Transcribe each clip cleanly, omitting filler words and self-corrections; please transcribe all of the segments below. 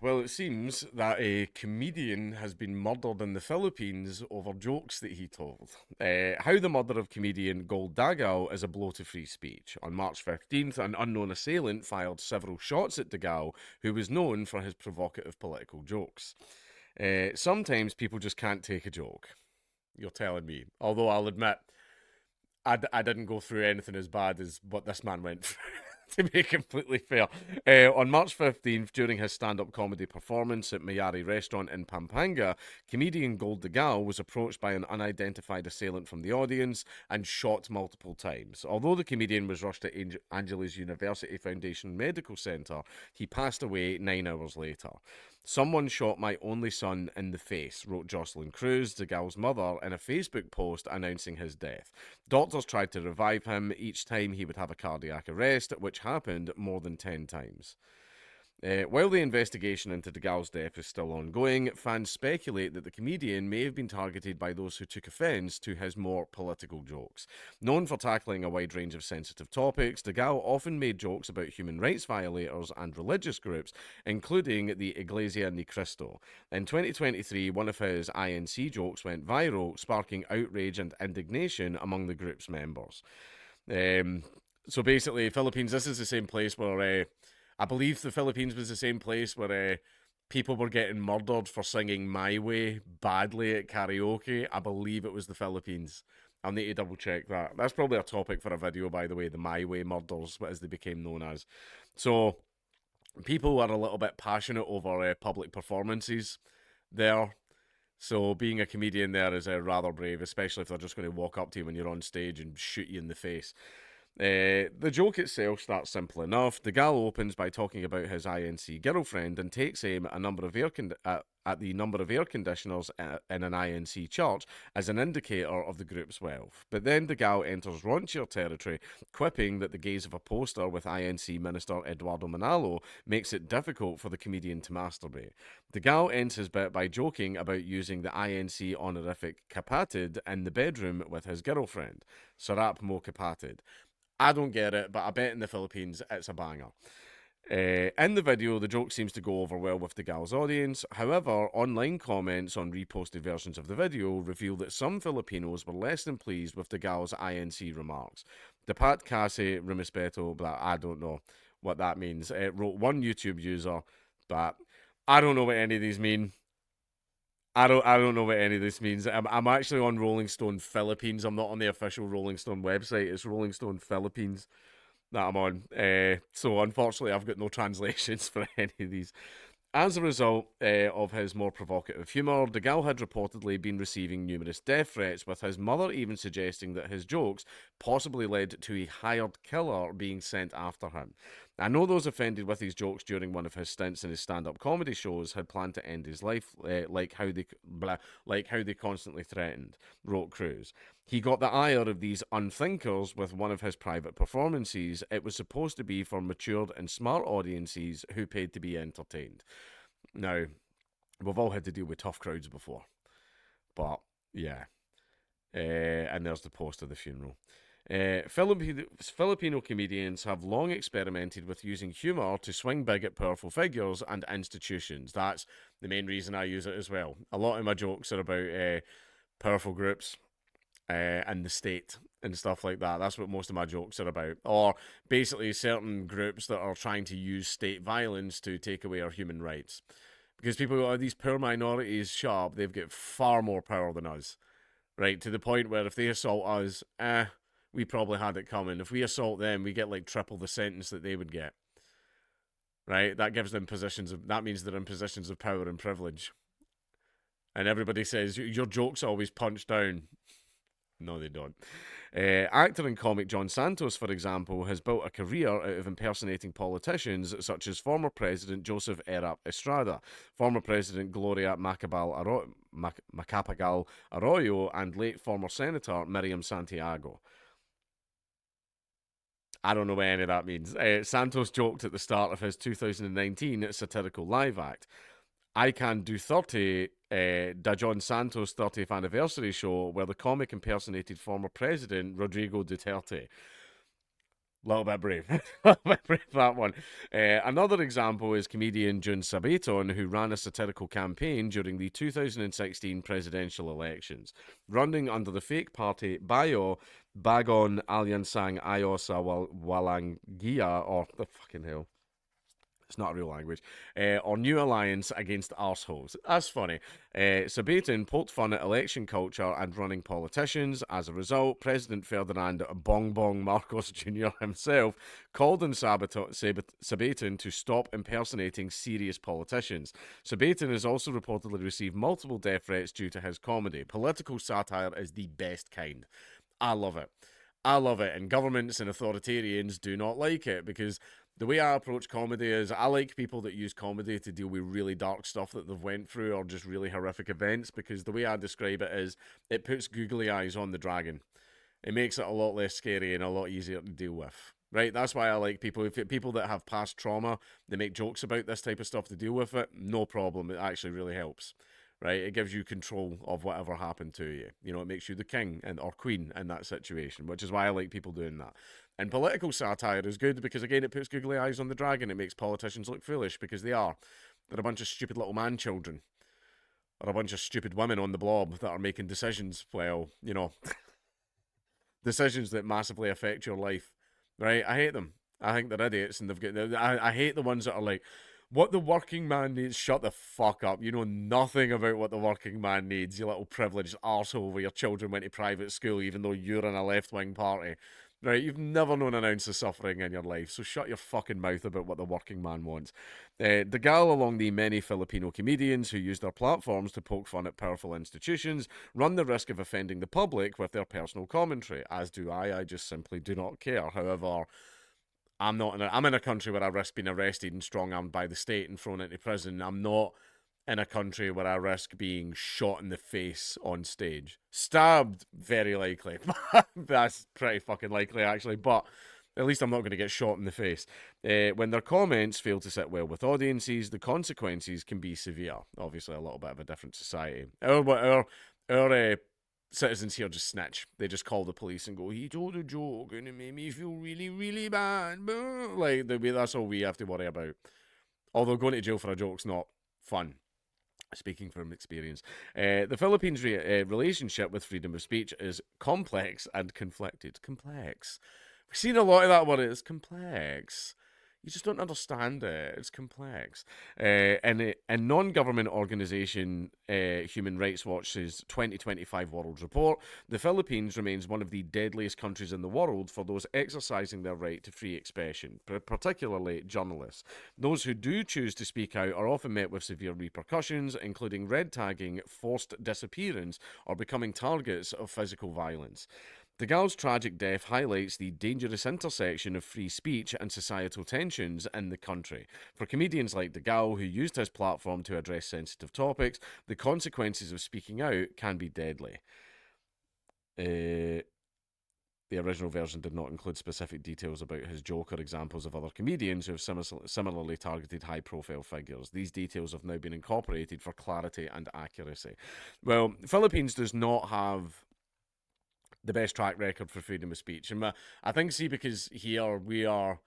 Well, it seems that a comedian has been murdered in the Philippines over jokes that he told. How the murder of comedian Gold Dagal is a blow to free speech. On March 15th, an unknown assailant fired several shots at Dagal, who was known for his provocative political jokes. Sometimes people just can't take a joke. You're telling me. Although I'll admit, I didn't go through anything as bad as what this man went through. To be completely fair, on March 15th, during his stand-up comedy performance at Mayari Restaurant in Pampanga, comedian Gold Dagal was approached by an unidentified assailant from the audience and shot multiple times. Although the comedian was rushed to Angeles University Foundation Medical Center, he passed away 9 hours later. Someone shot my only son in the face, wrote Jocelyn Cruz, Dagal's mother, in a Facebook post announcing his death. Doctors tried to revive him. Each time he would have a cardiac arrest, which happened more than 10 times. While the investigation into Dagal's death is still ongoing, fans speculate that the comedian may have been targeted by those who took offence to his more political jokes. Known for tackling a wide range of sensitive topics, Dagal often made jokes about human rights violators and religious groups, including the Iglesia Ni Cristo. In 2023, one of his INC jokes went viral, sparking outrage and indignation among the group's members. So basically, Philippines, this is the same place where I believe the Philippines was the same place where people were getting murdered for singing My Way badly at karaoke. I believe it was the Philippines. I'll need to double check that. That's probably a topic for a video, by the way, the My Way murders, as they became known as. So, people are a little bit passionate over public performances there. So, being a comedian there is rather brave, especially if they're just going to walk up to you when you're on stage and shoot you in the face. The joke itself starts simple enough. The gal opens by talking about his INC girlfriend and takes aim at the number of air conditioners in an INC church as an indicator of the group's wealth. But then the gal enters raunchier territory, quipping that the gaze of a poster with INC Minister Eduardo Manalo makes it difficult for the comedian to masturbate. The gal ends his bit by joking about using the INC honorific kapatid in the bedroom with his girlfriend. Sarap mo kapatid. I don't get it, but I bet in the Philippines it's a banger. In the video, the joke seems to go over well with the gal's audience. However, online comments on reposted versions of the video reveal that some Filipinos were less than pleased with the gal's INC remarks. The Pat Casi Rumispeto, but I don't know what that means, wrote one YouTube user, but I don't know what any of these mean. I don't know what any of this means. I'm actually on Rolling Stone Philippines. I'm not on the official Rolling Stone website. It's Rolling Stone Philippines that I'm on. So unfortunately, I've got no translations for any of these. As a result of his more provocative humour, Dagal had reportedly been receiving numerous death threats, with his mother even suggesting that his jokes possibly led to a hired killer being sent after him. I know those offended with his jokes during one of his stints in his stand-up comedy shows had planned to end his life, like how they constantly threatened, wrote Cruz. He got the ire of these unthinkers with one of his private performances. It was supposed to be for matured and smart audiences who paid to be entertained. Now, we've all had to deal with tough crowds before, but yeah. And there's the post of the funeral. Filipino comedians have long experimented with using humour to swing big at powerful figures and institutions. That's the main reason I use it as well. A lot of my jokes are about powerful groups and the state and stuff like that. That's what most of my jokes are about. Or basically certain groups that are trying to use state violence to take away our human rights. Because people go, oh, these poor minorities, sharp, they've got far more power than us. Right? To the point where if they assault us, we probably had it coming. If we assault them, we get like triple the sentence that they would get. Right? That gives them that means they're in positions of power and privilege. And everybody says, your jokes always punch down. No, they don't. Actor and comic John Santos, for example, has built a career out of impersonating politicians such as former President Joseph Erap Estrada, former President Gloria Macapagal Arroyo, and late former Senator Miriam Santiago. I don't know what any of that means. Santos joked at the start of his 2019 satirical live act. I Can Do 30, Da John Santos 30th anniversary show, where the comic impersonated former President Rodrigo Duterte. Little bit brave. Little bit brave, that one. Another example is comedian June Sabaton, who ran a satirical campaign during the 2016 presidential elections, running under the fake party Bayo Bagon Alyansang Ayosa Walangia, or the fucking hell. It's not a real language. Or New Alliance Against Arseholes. That's funny. Sabaton poked fun at election culture and running politicians. As a result, President Ferdinand Bong Bong Marcos Jr. himself called on Sabaton to stop impersonating serious politicians. Sabaton has also reportedly received multiple death threats due to his comedy. Political satire is the best kind. I love it. I love it. And governments and authoritarians do not like it because the way I approach comedy is I like people that use comedy to deal with really dark stuff that they've went through or just really horrific events, because the way I describe it is it puts googly eyes on the dragon. It makes it a lot less scary and a lot easier to deal with. Right? That's why I like people. If people that have past trauma, they make jokes about this type of stuff to deal with it, no problem. It actually really helps. Right? It gives you control of whatever happened to you. You know, it makes you the king and or queen in that situation, which is why I like people doing that. And political satire is good because, again, it puts googly eyes on the dragon. It makes politicians look foolish because they are. They're a bunch of stupid little man children or a bunch of stupid women on the blob that are making decisions, well, you know, decisions that massively affect your life. Right? I hate them. I think they're idiots, and they've got. I hate the ones that are like, what the working man needs. Shut the fuck up. You know nothing about what the working man needs, you little privileged arsehole where your children went to private school even though you're in a left wing party. Right, you've never known an ounce of suffering in your life, so shut your fucking mouth about what the working man wants. Dagal, along the many Filipino comedians who use their platforms to poke fun at powerful institutions, run the risk of offending the public with their personal commentary, as do I. I just simply do not care. However, I'm in a country where I risk being arrested and strong armed by the state and thrown into prison. I'm not in a country where I risk being shot in the face on stage. Stabbed, very likely. That's pretty fucking likely, actually. But at least I'm not going to get shot in the face. When their comments fail to sit well with audiences, the consequences can be severe. Obviously, a little bit of a different society. Our citizens here just snitch. They just call the police and go, he told a joke and it made me feel really, really bad. Like, that's all we have to worry about. Although going to jail for a joke's not fun. Speaking from experience, the Philippines' relationship with freedom of speech is complex and conflicted. Complex. We've seen a lot of that word. It's complex. You just don't understand it. It's complex. And a non-government organisation, Human Rights Watch's 2025 World Report, the Philippines remains one of the deadliest countries in the world for those exercising their right to free expression, particularly journalists. Those who do choose to speak out are often met with severe repercussions, including red tagging, forced disappearance, or becoming targets of physical violence. Dagal's tragic death highlights the dangerous intersection of free speech and societal tensions in the country. For comedians like Dagal, who used his platform to address sensitive topics, the consequences of speaking out can be deadly. The original version did not include specific details about his joke or examples of other comedians who have similarly targeted high-profile figures. These details have now been incorporated for clarity and accuracy. Well, Philippines does not have the best track record for freedom of speech. And I think, see, because here we are,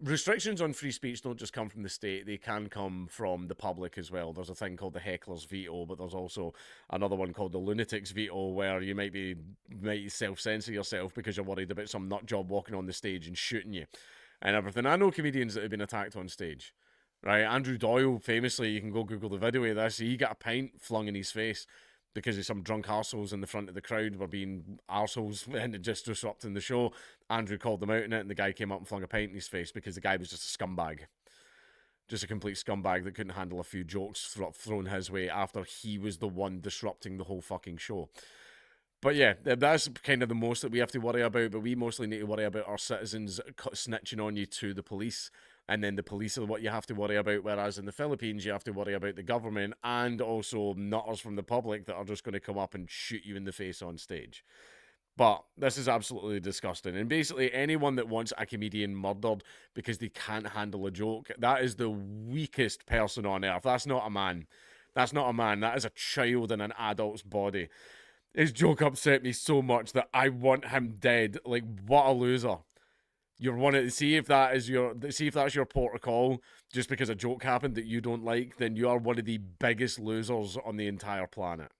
restrictions on free speech don't just come from the state, they can come from the public as well. There's a thing called the heckler's veto, but there's also another one called the lunatic's veto, where you might self-censor yourself because you're worried about some nut job walking on the stage and shooting you and everything. I know comedians that have been attacked on stage. Right, Andrew Doyle, famously, you can go Google the video of this, he got a pint flung in his face because of some drunk arseholes in the front of the crowd were being arseholes and just disrupting the show. Andrew called them out in it, and the guy came up and flung a pint in his face because the guy was just a scumbag. Just a complete scumbag that couldn't handle a few jokes thrown his way after he was the one disrupting the whole fucking show. But yeah, that's kind of the most that we have to worry about, but we mostly need to worry about our citizens snitching on you to the police, and then the police are what you have to worry about, whereas in the Philippines, you have to worry about the government and also nutters from the public that are just going to come up and shoot you in the face on stage. But this is absolutely disgusting. And basically, anyone that wants a comedian murdered because they can't handle a joke, that is the weakest person on earth. That's not a man. That's not a man. That is a child in an adult's body. His joke upset me so much that I want him dead. Like, what a loser. You're one of see if that is your see if that's your port of call. Just because a joke happened that you don't like, then you are one of the biggest losers on the entire planet.